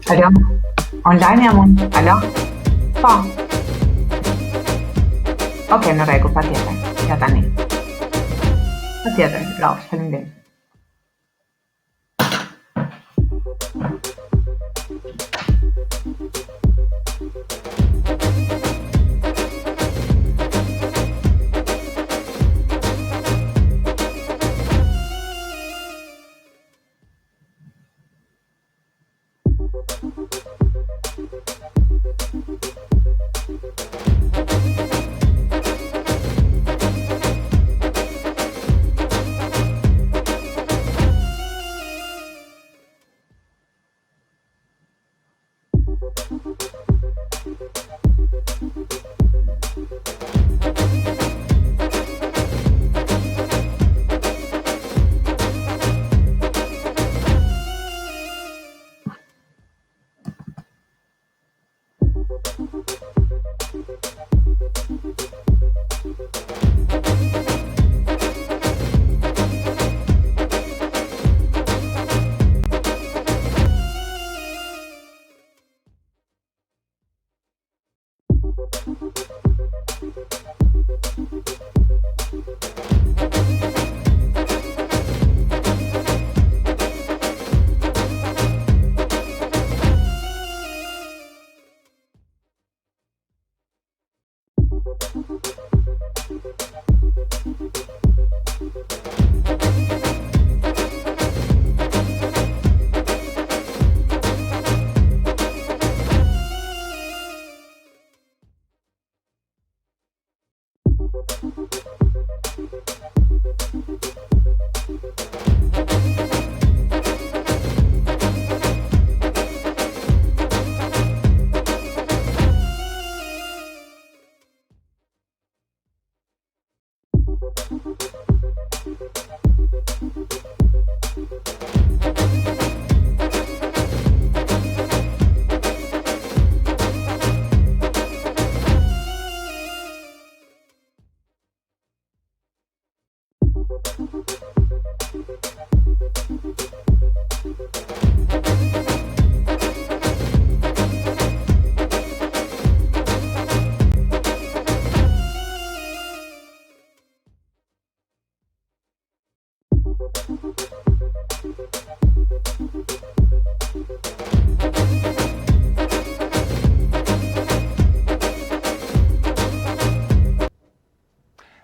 Aló, online amor, aló, po. Okei, no Reiku, mä tiedän. Jätän niin. Mä tiedän, Laus, hyvin.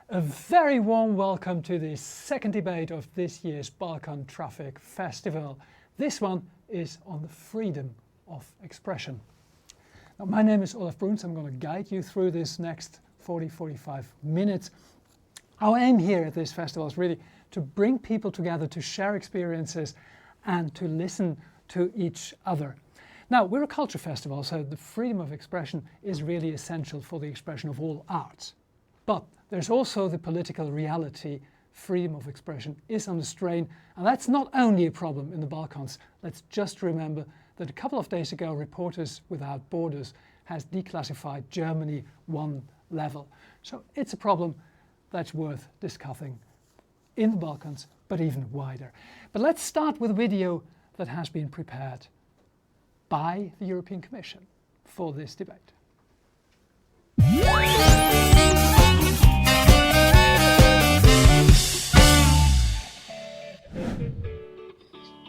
A very warm welcome to the second debate of this year's Balkan Trafik Festival. This one is on the freedom of expression. Now, my name is Olaf Bruns. I'm going to guide you through this next 40-45 minutes. Our aim here at this festival is really to bring people together to share experiences and to listen to each other. Now, we're a culture festival, so the freedom of expression is really essential for the expression of all arts. But there's also the political reality. Freedom of expression is under strain, and that's not only a problem in the Balkans. Let's just remember that a couple of days ago, Reporters Without Borders has declassified Germany, one level. So it's a problem that's worth discussing in the Balkans, but even wider. But let's start with a video that has been prepared by the European Commission for this debate.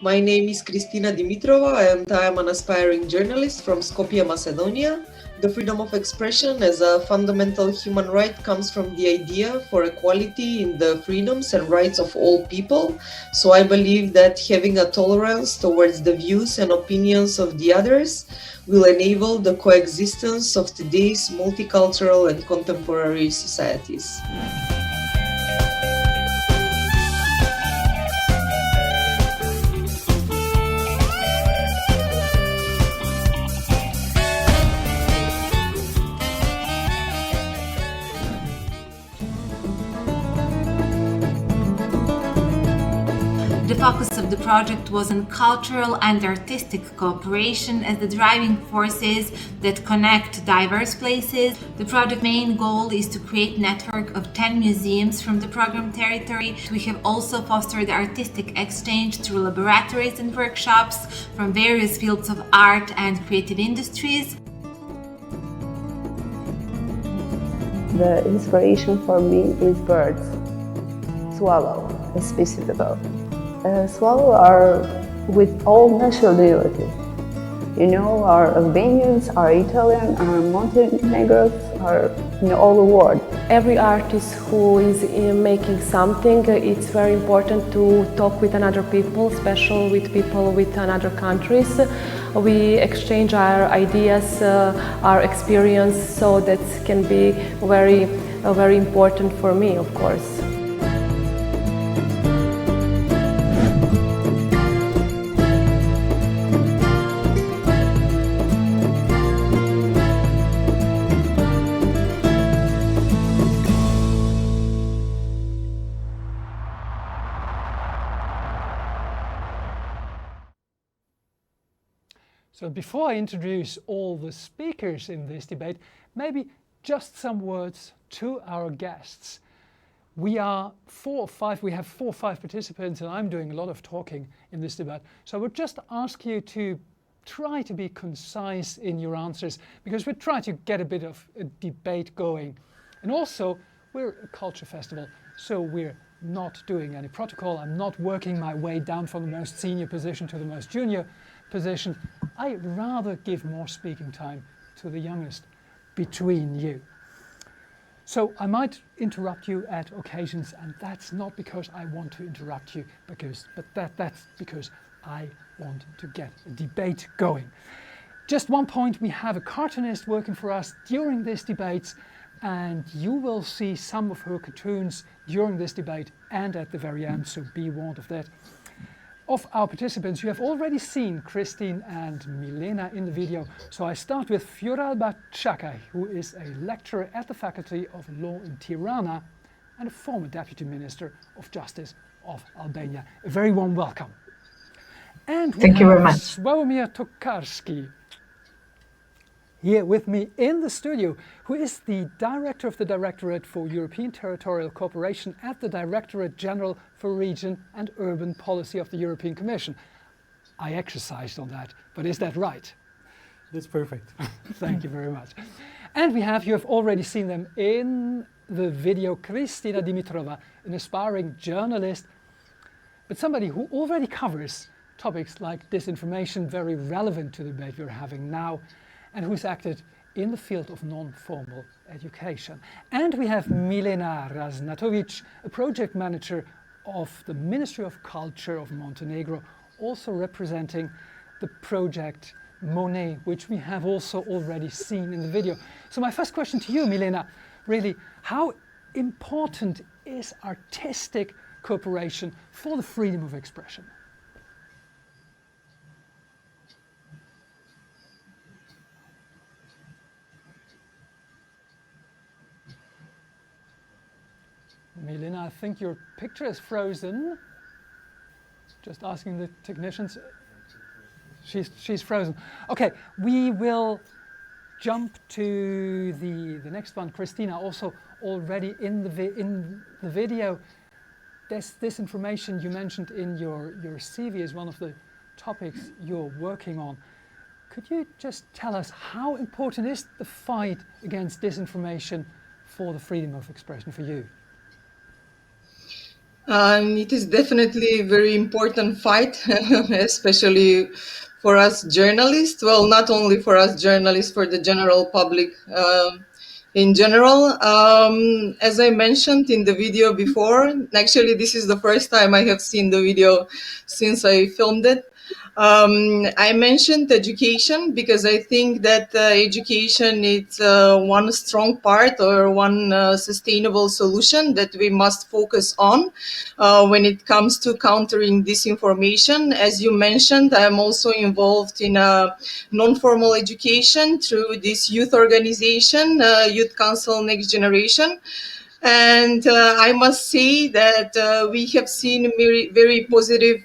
My name is Kristina Dimitrova and I am an aspiring journalist from Skopje, Macedonia. The freedom of expression as a fundamental human right comes from the idea for equality in the freedoms and rights of all people. So I believe that having a tolerance towards the views and opinions of the others will enable the coexistence of today's multicultural and contemporary societies. The focus of the project was on cultural and artistic cooperation as the driving forces that connect diverse places. The project's main goal is to create a network of 10 museums from the program territory. We have also fostered artistic exchange through laboratories and workshops from various fields of art and creative industries. The inspiration for me is birds, swallow specifically. Swallow are with all nationalities. You know, our Albanians, our Italian, our Montenegros, are in all the world. Every artist who is making something, it's very important to talk with another people, especially with people with another countries. We exchange our ideas, our experience, so that can be very important for me, of course. So before I introduce all the speakers in this debate, maybe just some words to our guests. We have 4 or 5 participants, and I'm doing a lot of talking in this debate. So I would just ask you to try to be concise in your answers, because we're trying to get a bit of a debate going. And also, we're a culture festival, so we're not doing any protocol. I'm not working my way down from the most senior position to the most junior position. I rather give more speaking time to the youngest between you. So I might interrupt you at occasions, and that's not because I want to interrupt you, but that's because I want to get a debate going. Just one point, we have a cartoonist working for us during this debate, and you will see some of her cartoons during this debate and at the very end, so be warned of that. Of our participants, you have already seen Christine and Milena in the video, so I start with Fioralba Čakaj, who is a lecturer at the Faculty of Law in Tirana and a former Deputy Minister of Justice of Albania. A very warm welcome. And Thank you very much. Sławomir Tokarski, here with me in the studio, who is the Director of the Directorate for European Territorial Cooperation at the Directorate General for Region and Urban Policy of the European Commission. I exercised on that, but is that right? That's perfect. Thank you very much. And you have already seen them in the video, Kristina Dimitrova, an aspiring journalist, but somebody who already covers topics like disinformation, very relevant to the debate we're having now, and who's acted in the field of non-formal education. And we have Milena Raznatovic, a project manager of the Ministry of Culture of Montenegro, also representing the project Monet, which we have also already seen in the video. So my first question to you, Milena, really, how important is artistic cooperation for the freedom of expression? Milena, I think your picture is frozen. Just asking the technicians. She's frozen. Okay, we will jump to the next one. Christina, also already in the video, this information you mentioned in your CV is one of the topics you're working on. Could you just tell us how important is the fight against disinformation for the freedom of expression for you? It is definitely a very important fight, especially for us journalists. Well, not only for us journalists, for the general public in general. As I mentioned in the video before, actually this is the first time I have seen the video since I filmed it. I mentioned education because I think that education is one strong part or one sustainable solution that we must focus on when it comes to countering disinformation. As you mentioned, I'm also involved in non-formal education through this youth organization, Youth Council Next Generation. And I must say that we have seen very, very positive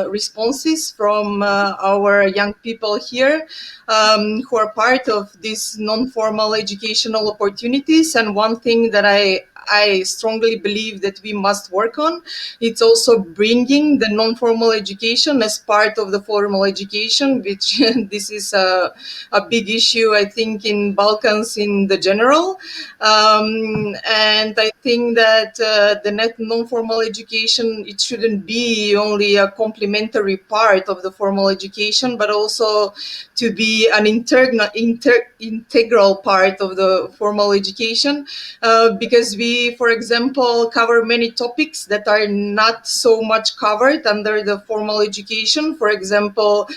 responses from our young people here who are part of these non-formal educational opportunities. And one thing that I strongly believe that we must work on, it's also bringing the non-formal education as part of the formal education, which this is a big issue, I think, in Balkans in the general. And I think that the non-formal education, it shouldn't be only a complementary part of the formal education, but also to be an integral part of the formal education, because we, for example, cover many topics that are not so much covered under the formal education. For example,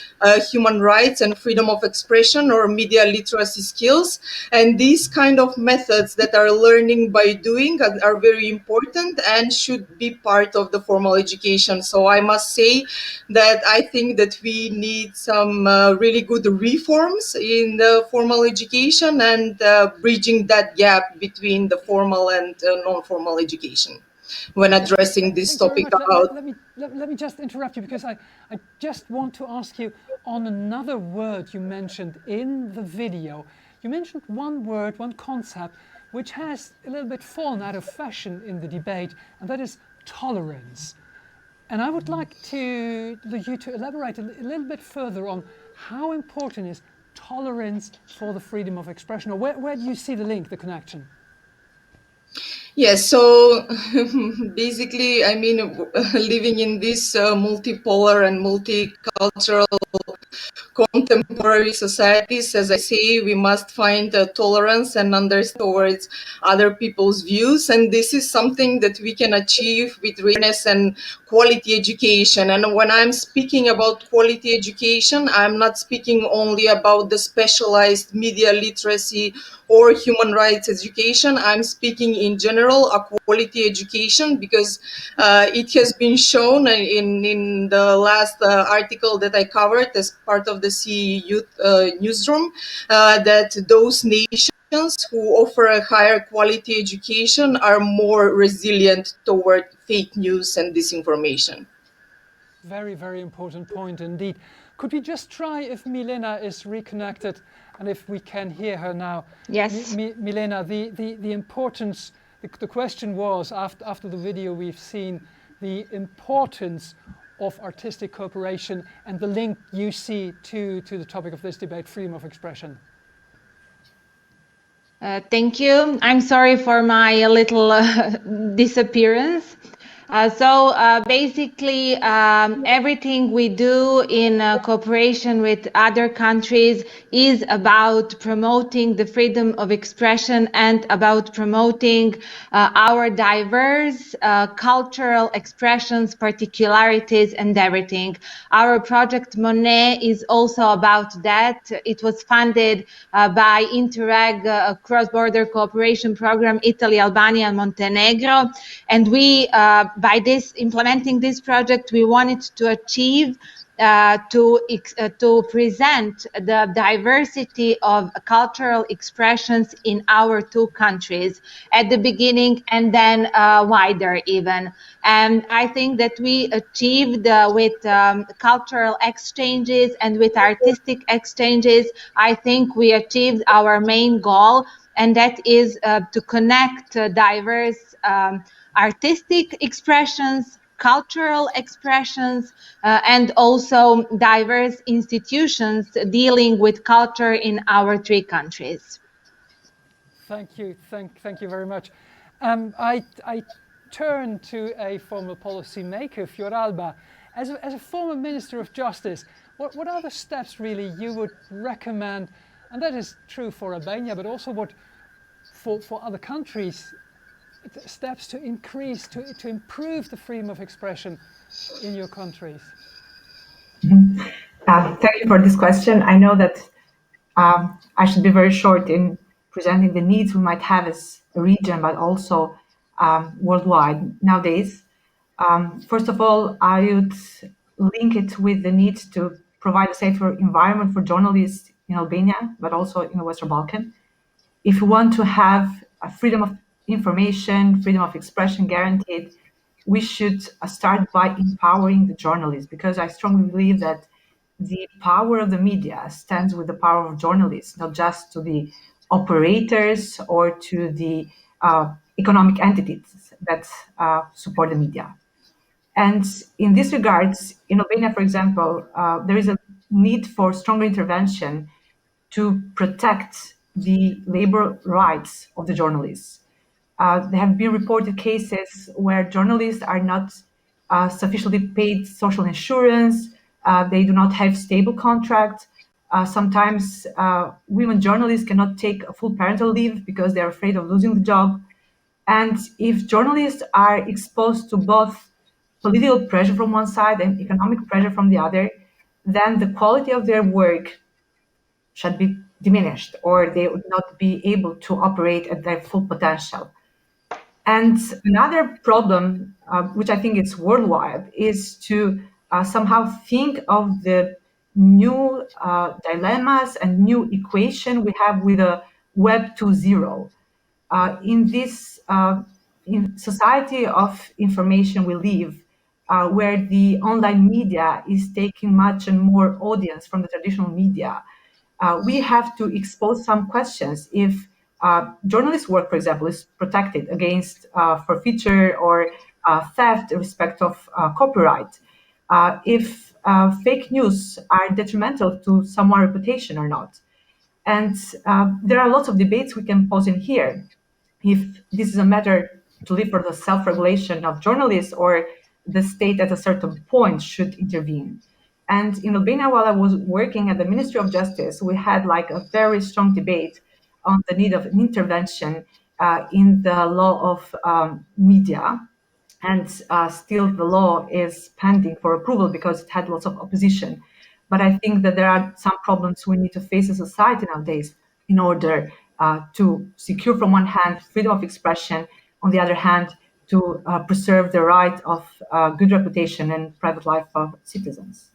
human rights and freedom of expression or media literacy skills. And these kind of methods that are learning by doing are very important and should be part of the formal education. So I must say that I think that we need some really good reforms in the formal education and bridging that gap between the formal and non-formal education when addressing this topic about... Let me just interrupt you because I just want to ask you on another word you mentioned in the video. You mentioned one word, one concept, which has a little bit fallen out of fashion in the debate, and that is tolerance. And I would like you to elaborate a little bit further on how important is tolerance for the freedom of expression, or where do you see the link, the connection? Yes, so basically, I mean, living in this multipolar and multicultural contemporary societies, as I say, we must find tolerance and understand towards other people's views. And this is something that we can achieve with awareness and quality education. And when I'm speaking about quality education, I'm not speaking only about the specialized media literacy or human rights education. I'm speaking in general a quality education, because it has been shown in the last article that I covered as part of the CE Youth newsroom that those nations who offer a higher quality education are more resilient toward fake news and disinformation. Very, very important point indeed. Could we just try if Milena is reconnected and if we can hear her now? Yes. Milena, the importance, the question was, after the video we've seen, the importance of artistic cooperation and the link you see to the topic of this debate, freedom of expression. Thank you. I'm sorry for my little disappearance. Basically, everything we do in cooperation with other countries is about promoting the freedom of expression and about promoting our diverse cultural expressions, particularities, and everything. Our project Monet is also about that. It was funded by Interreg cross-border cooperation program, Italy, Albania, and Montenegro. And we, by implementing this project, we wanted to achieve to present the diversity of cultural expressions in our two countries at the beginning and then wider even. And I think that we achieved with cultural exchanges and with artistic exchanges, I think we achieved our main goal, and that is to connect diverse artistic expressions, cultural expressions, and also diverse institutions dealing with culture in our three countries. Thank you. Thank you very much. I turn to a former policy maker, Fioralba. As a former Minister of Justice, what are the steps really you would recommend, and that is true for Albania, but also what for other countries, steps to increase, to improve the freedom of expression in your countries? Thank you for this question. I know that I should be very short in presenting the needs we might have as a region, but also worldwide nowadays. First of all, I would link it with the need to provide a safer environment for journalists in Albania, but also in the Western Balkan. If we want to have a freedom of information, freedom of expression guaranteed, we should start by empowering the journalists, because I strongly believe that the power of the media stands with the power of journalists, not just to the operators or to the economic entities that support the media. And in this regards, in Albania, for example, there is a need for stronger intervention to protect the labor rights of the journalists. There have been reported cases where journalists are not sufficiently paid social insurance, they do not have stable contracts. Sometimes women journalists cannot take a full parental leave because they're afraid of losing the job. And if journalists are exposed to both political pressure from one side and economic pressure from the other, then the quality of their work should be diminished, or they would not be able to operate at their full potential. And another problem, which I think is worldwide, is to somehow think of the new dilemmas and new equation we have with a Web 2.0. In this in society of information we live, where the online media is taking much and more audience from the traditional media, we have to expose some questions. If journalist work, for example, is protected against forfeiture or theft in respect of copyright, if fake news are detrimental to someone's reputation or not. And there are lots of debates we can pose in here. If this is a matter to leave for the self-regulation of journalists, or the state at a certain point should intervene. And in Albania, while I was working at the Ministry of Justice, we had like a very strong debate on the need of an intervention in the law of media. And still the law is pending for approval because it had lots of opposition. But I think that there are some problems we need to face as a society nowadays in order to secure, from one hand, freedom of expression, on the other hand, to preserve the right of good reputation and private life of citizens.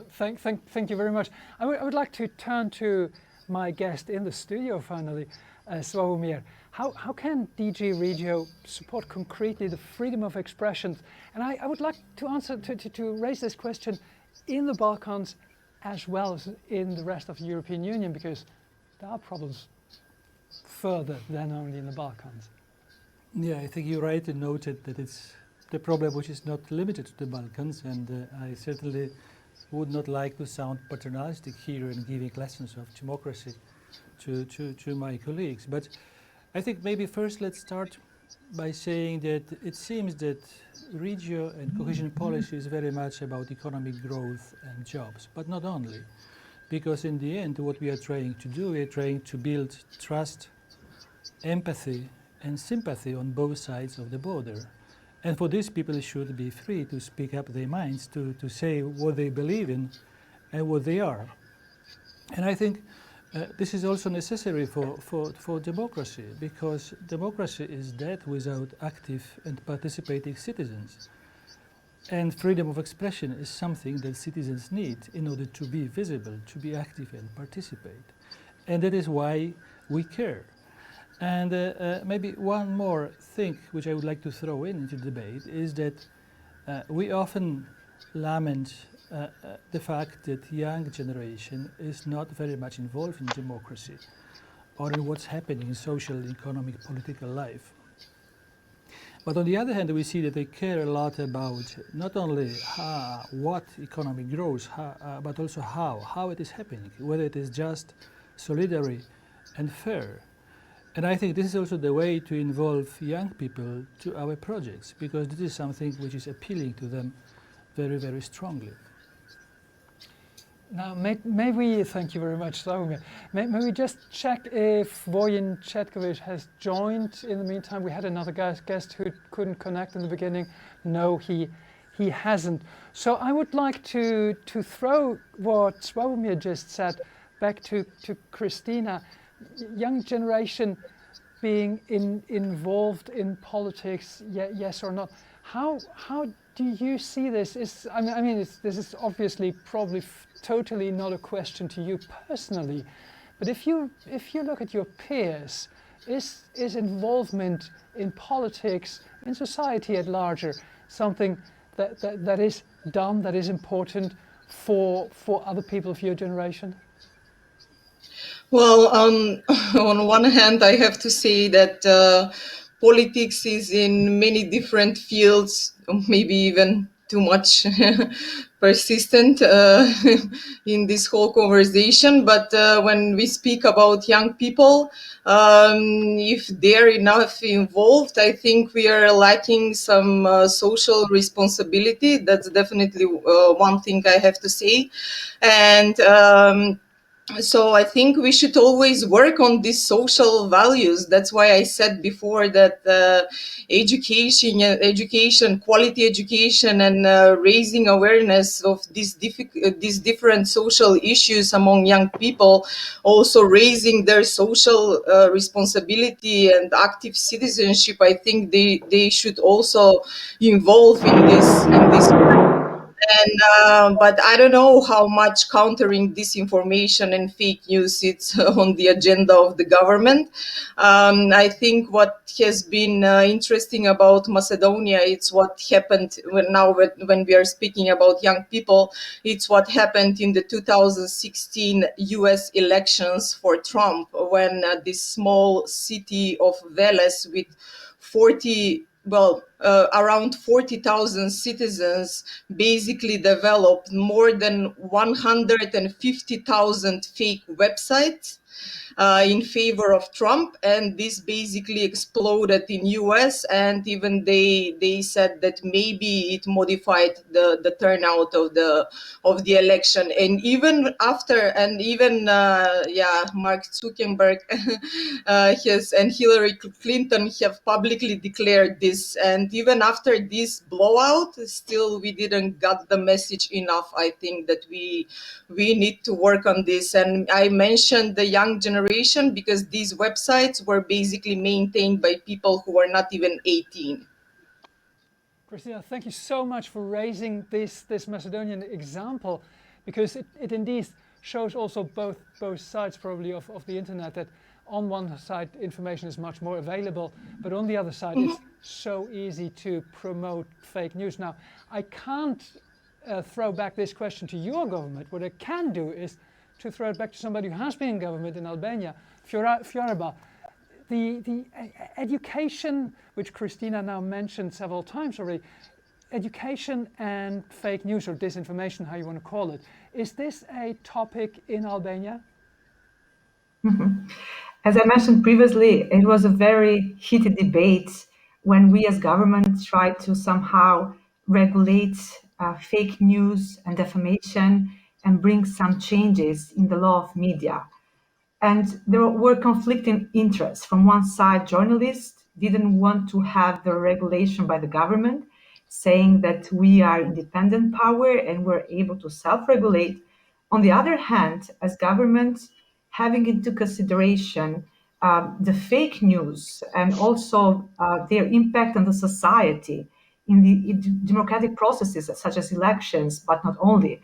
Thank you very much. I would like to turn to my guest in the studio finally, Sławomir. How can DG Regio support concretely the freedom of expression? And I would like to answer to raise this question in the Balkans as well as in the rest of the European Union, because there are problems further than only in the Balkans. Yeah, I think you rightly noted that it's the problem which is not limited to the Balkans, and I certainly would not like to sound paternalistic here in giving lessons of democracy to my colleagues. But I think maybe first let's start by saying that it seems that regio and cohesion policy is very much about economic growth and jobs, but not only. Because in the end, what we are trying to do, we are trying to build trust, empathy, and sympathy on both sides of the border. And for this, people should be free to speak up their minds, to say what they believe in and what they are. And I think this is also necessary for democracy, because democracy is dead without active and participating citizens. And freedom of expression is something that citizens need in order to be visible, to be active and participate. And that is why we care. And maybe one more thing which I would like to throw into the debate is that we often lament the fact that young generation is not very much involved in democracy or in what's happening in social, economic, political life. But on the other hand, we see that they care a lot about not only what economic grows, but also how it is happening, whether it is just, solidary, and fair. And I think this is also the way to involve young people to our projects, because this is something which is appealing to them very, very strongly. Now, may we, thank you very much, Slawomir. May we just check if Voyin Chetkovic has joined in the meantime? We had another guest who couldn't connect in the beginning. No, he hasn't. So I would like to throw what Slawomir just said back to Christina. Young generation being involved in politics, yes or not? How do you see this? This is obviously probably totally not a question to you personally, but if you look at your peers, is involvement in politics, in society at larger, something that is done, that is important for other people of your generation? Well, on one hand, I have to say that politics is in many different fields, maybe even too much persistent in this whole conversation. But when we speak about young people, if they're enough involved, I think we are lacking some social responsibility. That's definitely one thing I have to say. And so I think we should always work on these social values. That's why I said before that education, quality education, and raising awareness of these different social issues among young people, also raising their social responsibility and active citizenship. I think they should also involve in this. And but I don't know how much countering disinformation and fake news is on the agenda of the government. I think what has been interesting about Macedonia, it's what happened when we are speaking about young people. It's what happened in the 2016 U.S. elections for Trump, when this small city of Veles with around 40,000 citizens basically developed more than 150,000 fake websites in favor of Trump, and this basically exploded in US, and even they said that maybe it modified the turnout of the election. And even after, and even Mark Zuckerberg and Hillary Clinton have publicly declared this, and even after this blowout, still we didn't got the message enough. I think that we need to work on this. And I mentioned the young generation because these websites were basically maintained by people who were not even 18. Christina, thank you so much for raising this Macedonian example, because it indeed shows also both sides probably of the internet, that on one side information is much more available, but on the other side it's so easy to promote fake news. Now, I can't throw back this question to your government. What I can do is to throw it back to somebody who has been in government in Albania, Fioraba. The education, which Christina now mentioned several times already, education and fake news or disinformation, how you want to call it, is this a topic in Albania? Mm-hmm. As I mentioned previously, it was a very heated debate when we as government tried to somehow regulate fake news and defamation and bring some changes in the law of media. And there were conflicting interests. From one side, journalists didn't want to have the regulation by the government, saying that we are independent power and we're able to self-regulate. On the other hand, as government, having into consideration the fake news and also their impact on the society, in the democratic processes such as elections, but not only.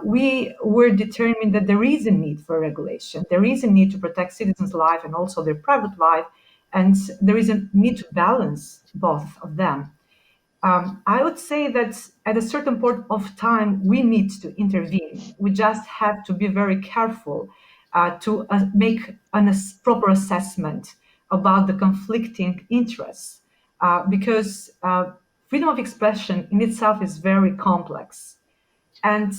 We were determined that there is a need for regulation. There is a need to protect citizens' life and also their private life, and there is a need to balance both of them. I would say that at a certain point of time, we need to intervene. We just have to be very careful to make a proper assessment about the conflicting interests, because freedom of expression in itself is very complex. And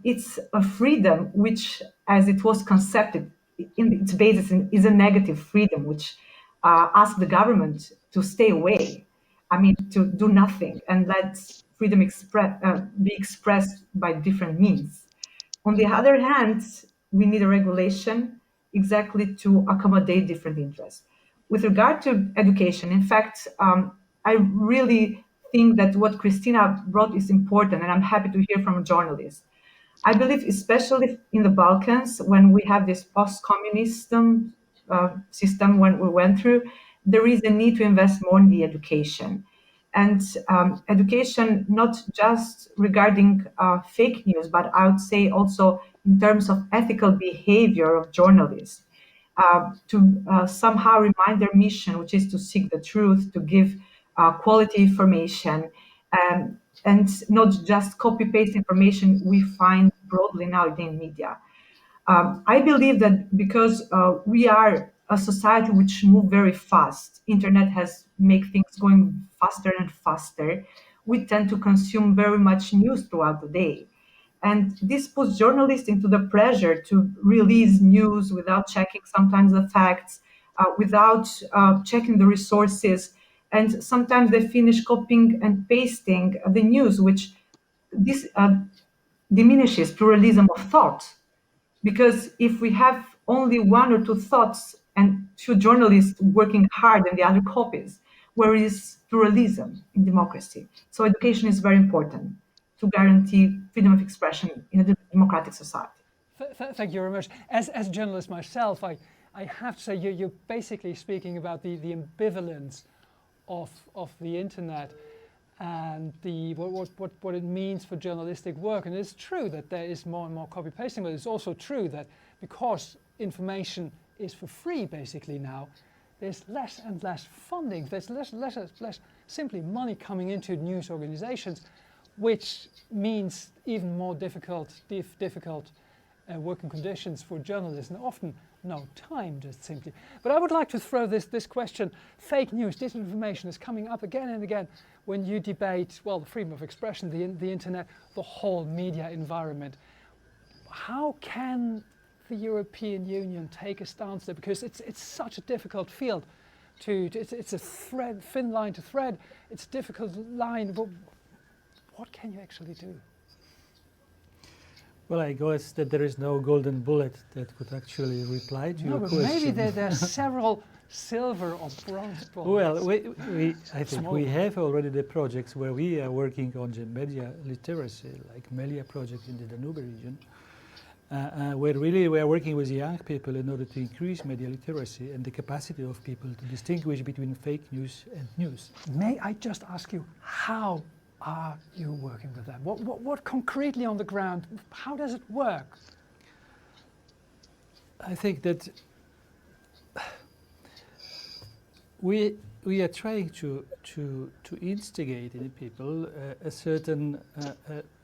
it's a freedom which, as it was conceived in its basis, is a negative freedom, which asks the government to stay away. I mean, to do nothing and let freedom be expressed by different means. On the other hand, we need a regulation exactly to accommodate different interests. With regard to education, in fact, I really think that what Christina brought is important, and I'm happy to hear from a journalist. I believe, especially in the Balkans, when we have this post-communist system when we went through, there is a need to invest more in the education. And education, not just regarding fake news, but I would say also in terms of ethical behavior of journalists, to somehow remind their mission, which is to seek the truth, to give quality information, and not just copy paste information we find broadly now in media. I believe that because we are a society which move very fast, internet has make things going faster and faster. We tend to consume very much news throughout the day. And this puts journalists into the pressure to release news without checking sometimes the facts, without checking the resources. And sometimes they finish copying and pasting the news, which this diminishes pluralism of thought. Because if we have only one or two thoughts and two journalists working hard and the other copies, where is pluralism in democracy? So education is very important to guarantee freedom of expression in a democratic society. Thank you very much. As a journalist myself, I have to say you're basically speaking about the ambivalence of the internet and what it means for journalistic work. And it's true that there is more and more copy pasting, but it's also true that because information is for free basically now, there's less and less funding. There's less simply money coming into news organizations, which means even more difficult working conditions for journalists, and often no time, just simply. But I would like to throw this question: fake news, disinformation is coming up again and again when you debate, well, the freedom of expression, the internet, the whole media environment. How can the European Union take a stance there? Because it's such a difficult field. It's a thin line to thread. It's a difficult line. But what can you actually do? Well, I guess that there is no golden bullet that could actually reply to your question. Maybe there are several silver or bronze bullets. Well, I think we have already the projects where we are working on the media literacy, like Melia project in the Danube region, where really we are working with young people in order to increase media literacy and the capacity of people to distinguish between fake news and news. May I just ask you, how are you working with that? What concretely on the ground, how does it work? I think that we are trying to instigate in people a certain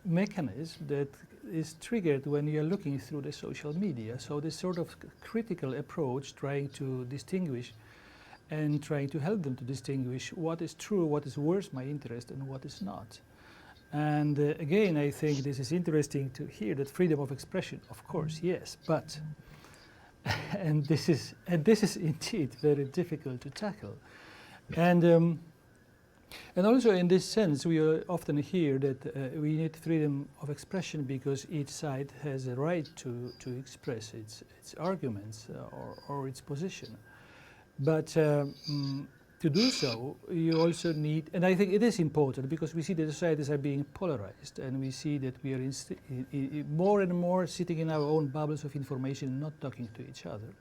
mechanism that is triggered when you are looking through the social media. So this sort of critical approach, trying to distinguish and trying to help them to distinguish what is true, what is worth my interest, and what is not. And again, I think this is interesting to hear that freedom of expression, of course, yes, but and this is indeed very difficult to tackle. And also in this sense, we often hear that we need freedom of expression because each side has a right to express its arguments or its position. But to do so, you also need, and I think it is important because we see that societies are being polarized, and we see that we are more and more sitting in our own bubbles of information and not talking to each other.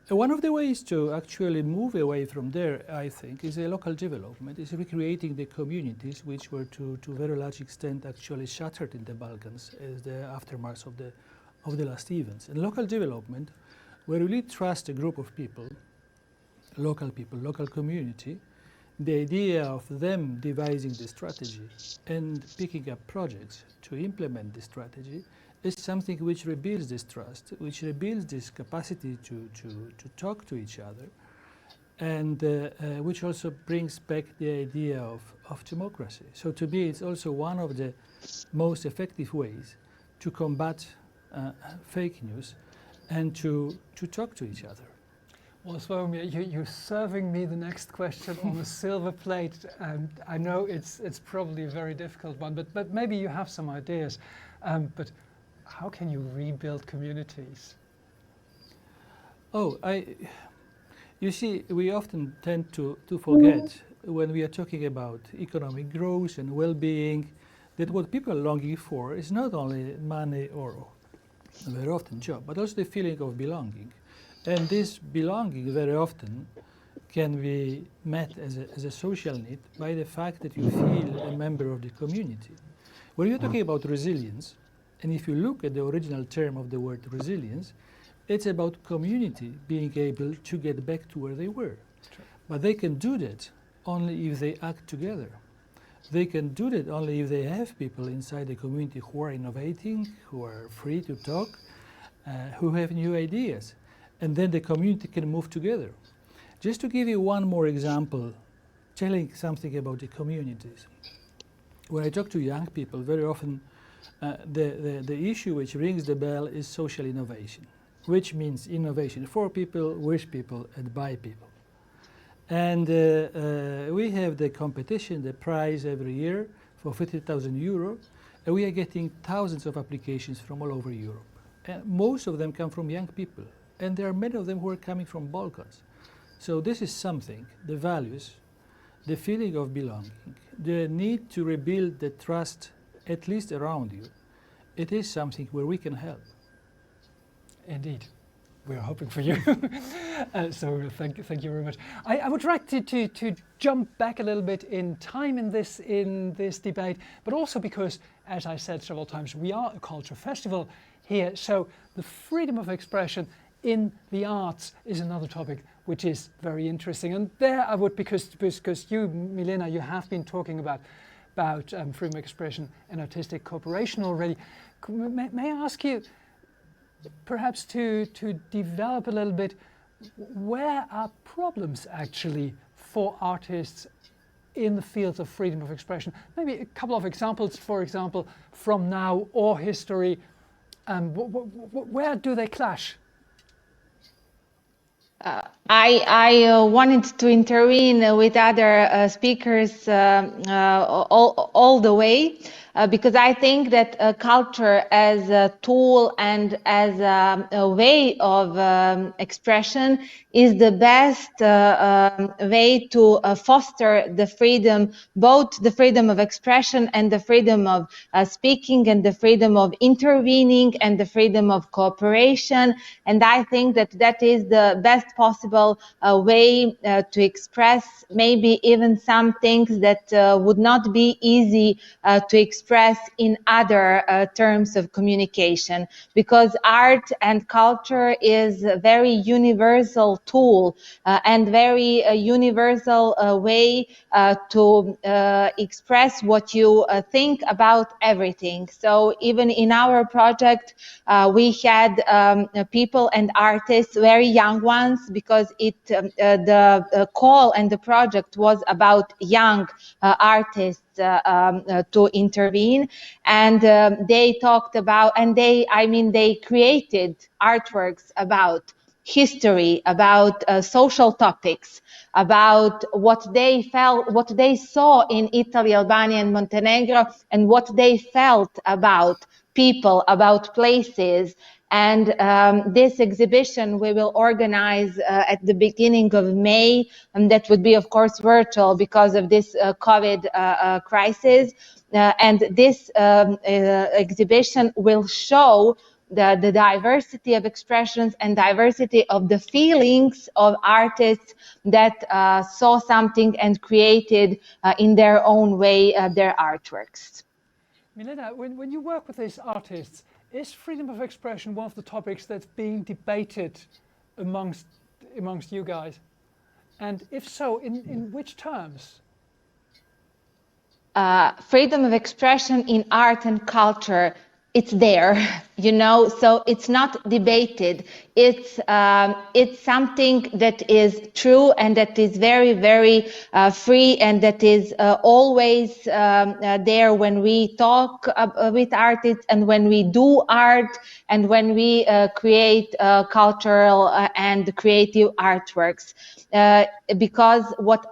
One of the ways to actually move away from there, I think, is a local development, is recreating the communities which were to a very large extent actually shattered in the Balkans as the aftermath of the last events. And local development, where we really trust a group of people, local community, the idea of them devising the strategy and picking up projects to implement the strategy is something which rebuilds this trust, which rebuilds this capacity to talk to each other, and which also brings back the idea of democracy. So to me, it's also one of the most effective ways to combat fake news and to talk to each other. Well, Sławomir, you're serving me the next question on a silver plate, and I know it's probably a very difficult one, but maybe you have some ideas. But how can you rebuild communities? Oh, you see, we often tend to forget when we are talking about economic growth and well-being that what people are longing for is not only money or very often job, but also the feeling of belonging. And this belonging very often can be met as a social need by the fact that you feel a member of the community. When you're talking about resilience, and if you look at the original term of the word resilience, it's about community being able to get back to where they were. But they can do that only if they act together. They can do that only if they have people inside the community who are innovating, who are free to talk, who have new ideas. And then the community can move together. Just to give you one more example, telling something about the communities. When I talk to young people, very often the issue which rings the bell is social innovation, which means innovation for people, with people, and by people. And we have the competition, the prize every year for 50,000 euro, and we are getting thousands of applications from all over Europe. And most of them come from young people, and there are many of them who are coming from Balkans. So this is something, the values, the feeling of belonging, the need to rebuild the trust at least around you. It is something where we can help. Indeed. We're hoping for you. So thank you very much. I would like to jump back a little bit in time in this debate, but also because, as I said several times, we are a culture festival here. So the freedom of expression in the arts is another topic which is very interesting. And there I would, because you, Milena, you have been talking about freedom of expression and artistic cooperation already. May I ask you, perhaps to develop a little bit, where are problems actually for artists in the field of freedom of expression? Maybe a couple of examples, for example, from now or history. Where do they clash? I wanted to intervene with other speakers all the way because I think that culture as a tool and as a way of expression is the best way to foster the freedom, both the freedom of expression and the freedom of speaking and the freedom of intervening and the freedom of cooperation. And I think that that is the best possible way to express maybe even some things that would not be easy to express in other terms of communication, because art and culture is a very universal tool and very universal way to express what you think about everything. So even in our project, we had people and artists, very young ones, because the call and the project was about young artists to intervene, and they talked about, and they created artworks about history, about social topics, about what they felt, what they saw in Italy, Albania, and Montenegro, and what they felt about people, about places. And this exhibition we will organize at the beginning of May, and that would be, of course, virtual because of this COVID crisis. And this exhibition will show the diversity of expressions and diversity of the feelings of artists that saw something and created in their own way their artworks. Milena, when you work with these artists, is freedom of expression one of the topics that's being debated amongst you guys? And if so, in which terms? Freedom of expression in art and culture, it's there, you know, so it's not debated. It's something that is true and that is very, very free, and that is always there when we talk with artists and when we do art and when we create cultural and creative artworks. Because what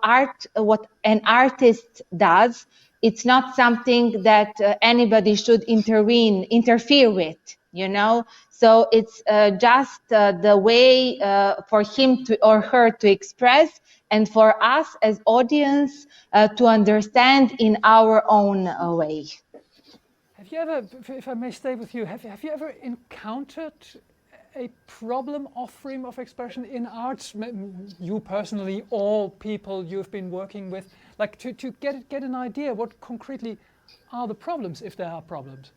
an artist does, it's not something that anybody should interfere with, you know? So it's just the way for him to or her to express, and for us as audience to understand in our own way. Have you ever, if I may stay with you, have you ever encountered a problem of freedom of expression in arts, you personally, or people you've been working with, like to get an idea what concretely are the problems, if there are problems?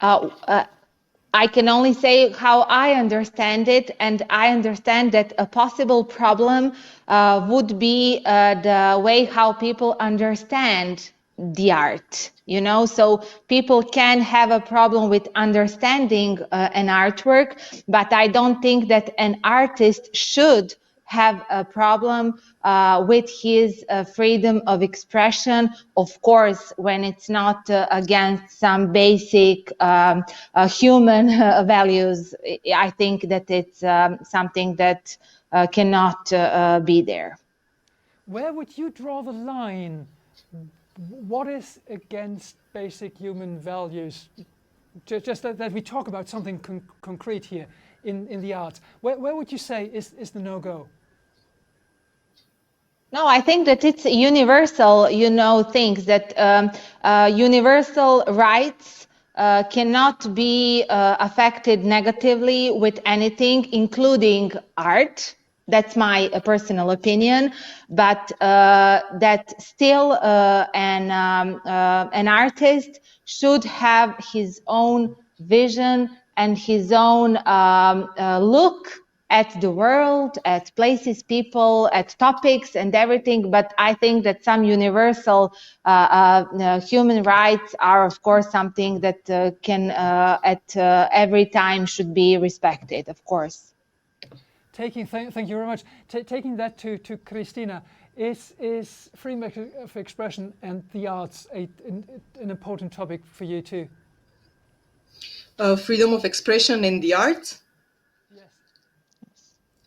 I can only say how I understand it, and I understand that a possible problem would be the way how people understand the art, you know, so people can have a problem with understanding an artwork, but I don't think that an artist should have a problem with his freedom of expression, of course, when it's not against some basic human values. I think that it's something that cannot be there. Where would you draw the line? What is against basic human values? Just that we talk about something concrete here in the arts. Where would you say is the no-go? No, I think that it's universal, you know, things that universal rights cannot be affected negatively with anything, including art. That's my personal opinion, but that still an artist should have his own vision and his own look at the world, at places, people, at topics and everything. But I think that some universal human rights are, of course, something that can at every time should be respected, of course. Thank you very much. Taking that to Christina, is freedom of expression and the arts an important topic for you too? Freedom of expression in the arts?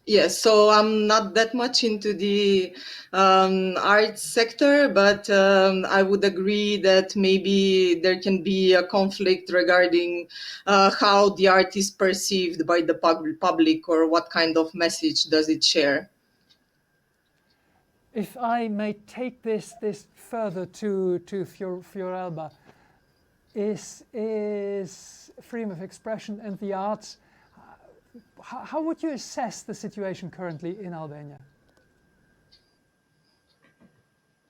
Yes, so I'm not that much into the arts sector, but I would agree that maybe there can be a conflict regarding how the art is perceived by the public, or what kind of message does it share. If I may take this further to Fiorelba, is freedom of expression and the arts, how would you assess the situation currently in Albania?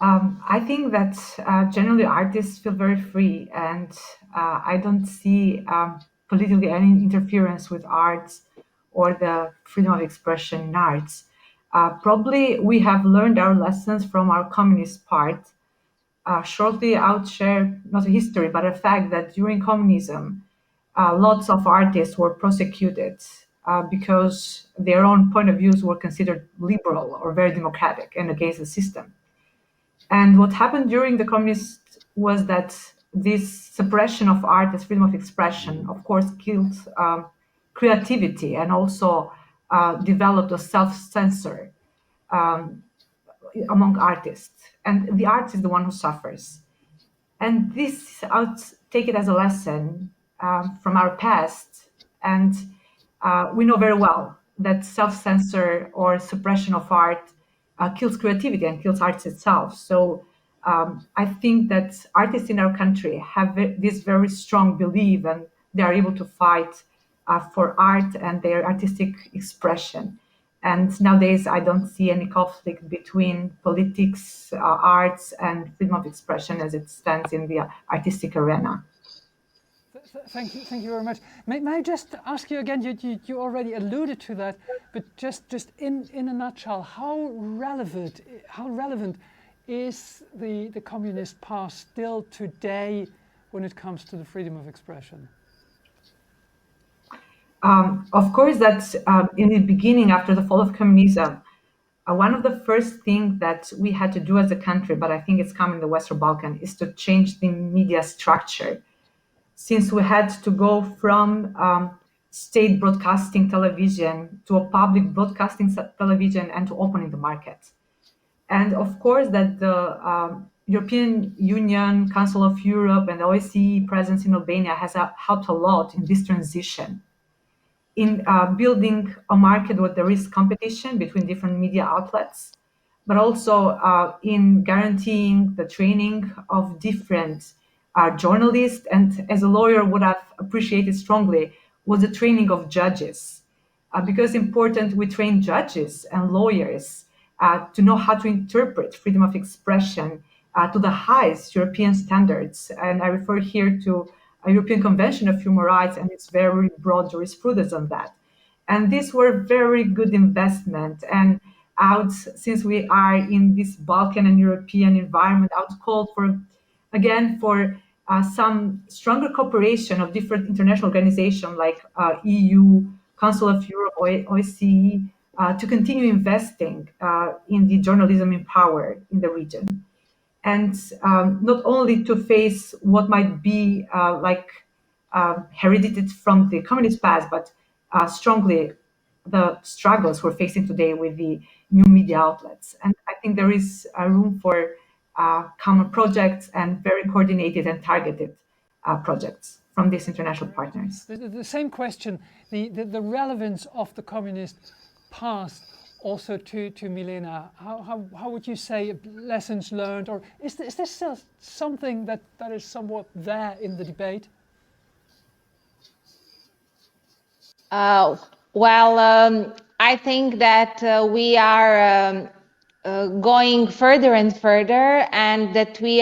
I think that generally artists feel very free, and I don't see politically any interference with arts or the freedom of expression in arts. Probably we have learned our lessons from our communist part. Shortly, I would share not a history, but a fact that during communism, lots of artists were prosecuted because their own point of views were considered liberal or very democratic and against the system. And what happened during the communists was that this suppression of art as freedom of expression, of course, killed creativity, and also developed a self-censor among artists. And the artist is the one who suffers. And this, I would take it as a lesson from our past. And we know very well that self-censor or suppression of art kills creativity and kills art itself. So I think that artists in our country have this very strong belief and they are able to fight for art and their artistic expression. And nowadays, I don't see any conflict between politics, arts, and freedom of expression as it stands in the artistic arena. Thank you very much. May I just ask you again? You already alluded to that, but just in a nutshell, how relevant is the communist past still today when it comes to the freedom of expression? Of course, that in the beginning, after the fall of communism, one of the first things that we had to do as a country, but I think it's coming in the Western Balkan, is to change the media structure. Since we had to go from state broadcasting television to a public broadcasting television and to opening the market. And of course, that the European Union, Council of Europe, and the OSCE presence in Albania has helped a lot in this transition in building a market where there is competition between different media outlets, but also in guaranteeing the training of different journalists. And as a lawyer, what I've appreciated strongly was the training of judges, because important we train judges and lawyers to know how to interpret freedom of expression to the highest European standards. And I refer here to a European Convention of Human Rights and its very broad jurisprudence on that. And these were very good investment. And since we are in this Balkan and European environment, I would call for, again, for some stronger cooperation of different international organizations like EU, Council of Europe, OSCE, to continue investing in the journalism in power in the region. And not only to face what might be heredited from the communist past, but strongly the struggles we're facing today with the new media outlets. And I think there is a room for common projects and very coordinated and targeted projects from these international partners. The same question, the relevance of the communist past also to Milena. How would you say lessons learned, or is this still something that is somewhat there in the debate? I think that we are going further and further, and that we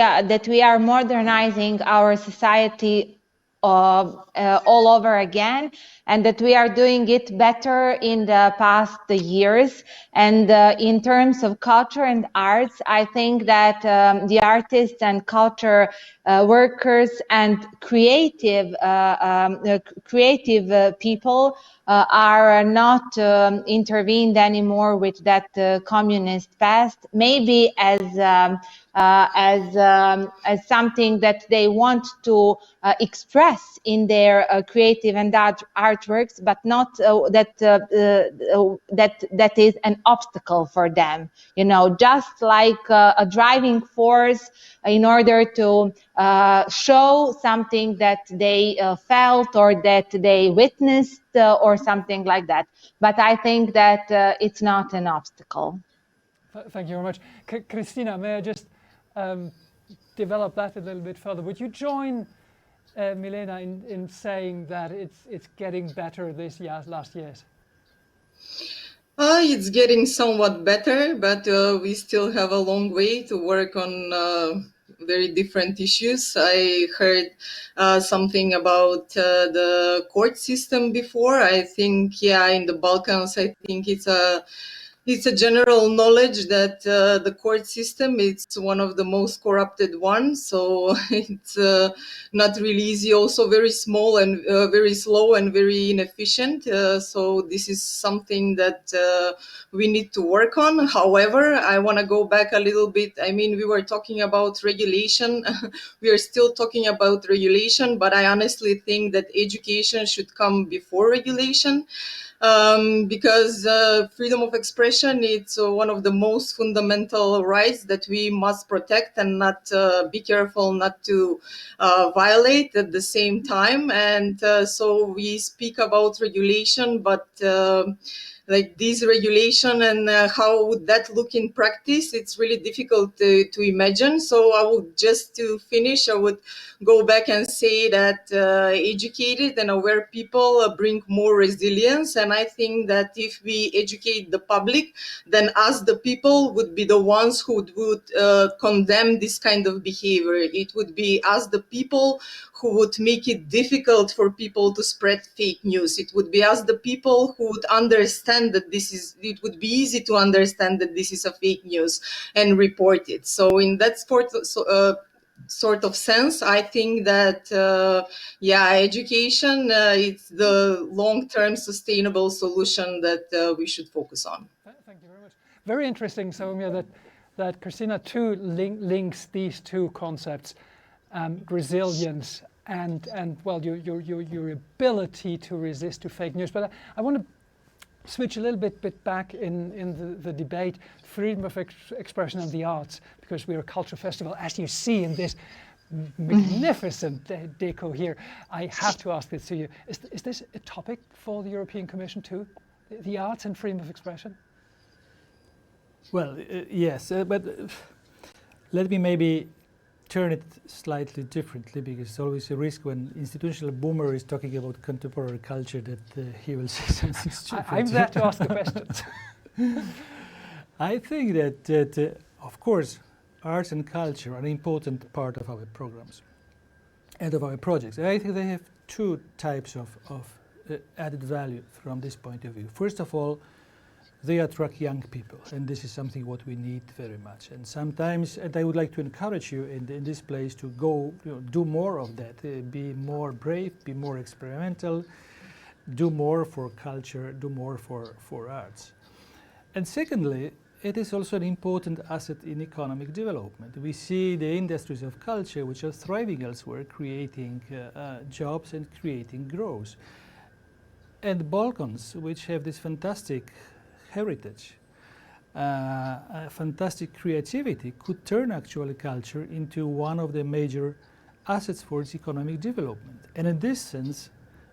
are modernizing our society all over again, and that we are doing it better in the past years. And in terms of culture and arts, I think that the artists and culture workers and creative people are not intervened anymore with that communist past, maybe as something that they want to express in their creative and artworks, but not that is an obstacle for them. You know, just like a driving force in order to show something that they felt or that they witnessed or something like that. But I think that it's not an obstacle. Thank you very much. Christina, may I just develop that a little bit further? Would you join Milena in saying that it's getting better this year, last years? It's getting somewhat better, but we still have a long way to work on very different issues. I heard something about the court system before. I think, yeah, in the Balkans, I think it's a general knowledge that the court system is one of the most corrupted ones. So it's not really easy, also very small and very slow and very inefficient. So this is something that we need to work on. However, I want to go back a little bit. I mean, we were talking about regulation. We are still talking about regulation, but I honestly think that education should come before regulation. Because freedom of expression, it's one of the most fundamental rights that we must protect and not be careful not to violate at the same time. And so we speak about regulation, but like this regulation and how would that look in practice, it's really difficult to imagine. So I would just to finish, I would go back and say that educated and aware people bring more resilience. And I think that if we educate the public, then us, the people, would be the ones who would condemn this kind of behavior. It would be us, the people, who would make it difficult for people to spread fake news. It would be us, the people, who would understand that it would be easy to understand that this is a fake news and report it. So in that sort of sense, I think that, education, it's the long-term sustainable solution that we should focus on. Thank you very much. Very interesting, Soumya, that Christina too links these two concepts, resilience and well, your ability to resist to fake news. But I want to switch a little bit back in the debate, freedom of expression and the arts, because we're a cultural festival, as you see in this magnificent deco here. I have to ask this to you. Is this a topic for the European Commission too? The arts and freedom of expression? Well, yes, but let me maybe turn it slightly differently, because it's always a risk when institutional boomer is talking about contemporary culture that he will say something stupid. I'm there to ask the questions. I think that of course, arts and culture are an important part of our programs and of our projects. And I think they have two types of added value from this point of view. First of all, they attract young people, and this is something what we need very much. And sometimes, and I would like to encourage you in this place to go, do more of that, be more brave, be more experimental, do more for culture, do more for arts. And secondly, it is also an important asset in economic development. We see the industries of culture which are thriving elsewhere, creating jobs and creating growth. And the Balkans, which have this fantastic heritage, fantastic creativity, could turn actually culture into one of the major assets for its economic development. And in this sense,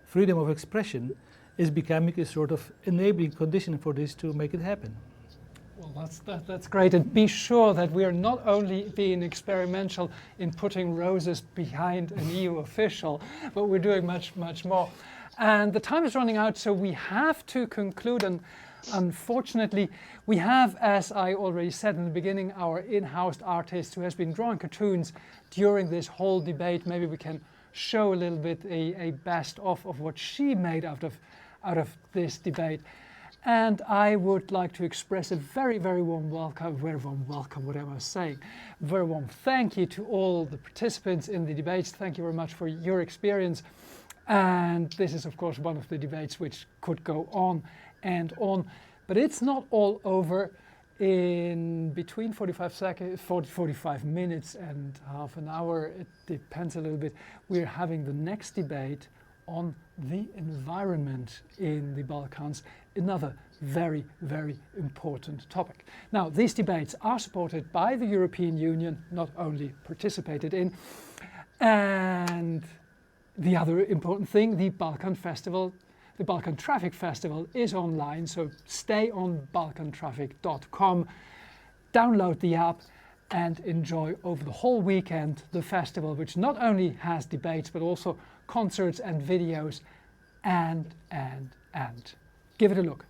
freedom of expression is becoming a sort of enabling condition for this to make it happen. Well, that's great. And be sure that we are not only being experimental in putting roses behind an EU official, but we're doing much more. And the time is running out, so we have to conclude. And unfortunately, we have, as I already said in the beginning, our in-house artist who has been drawing cartoons during this whole debate. Maybe we can show a little bit a best of what she made out of this debate. And I would like to express a very warm welcome, whatever I was saying, very warm thank you to all the participants in the debates. Thank you very much for your experience. And this is, of course, one of the debates which could go on and on. But it's not all over. In between 45 minutes and half an hour, it depends a little bit, we're having the next debate on the environment in the Balkans, another very important topic. Now, these debates are supported by the European Union, not only participated in, and the other important thing, the Balkan Festival, the Balkan Trafik Festival is online, so stay on balkantrafik.com, download the app and enjoy over the whole weekend the festival, which not only has debates but also concerts and videos and. Give it a look.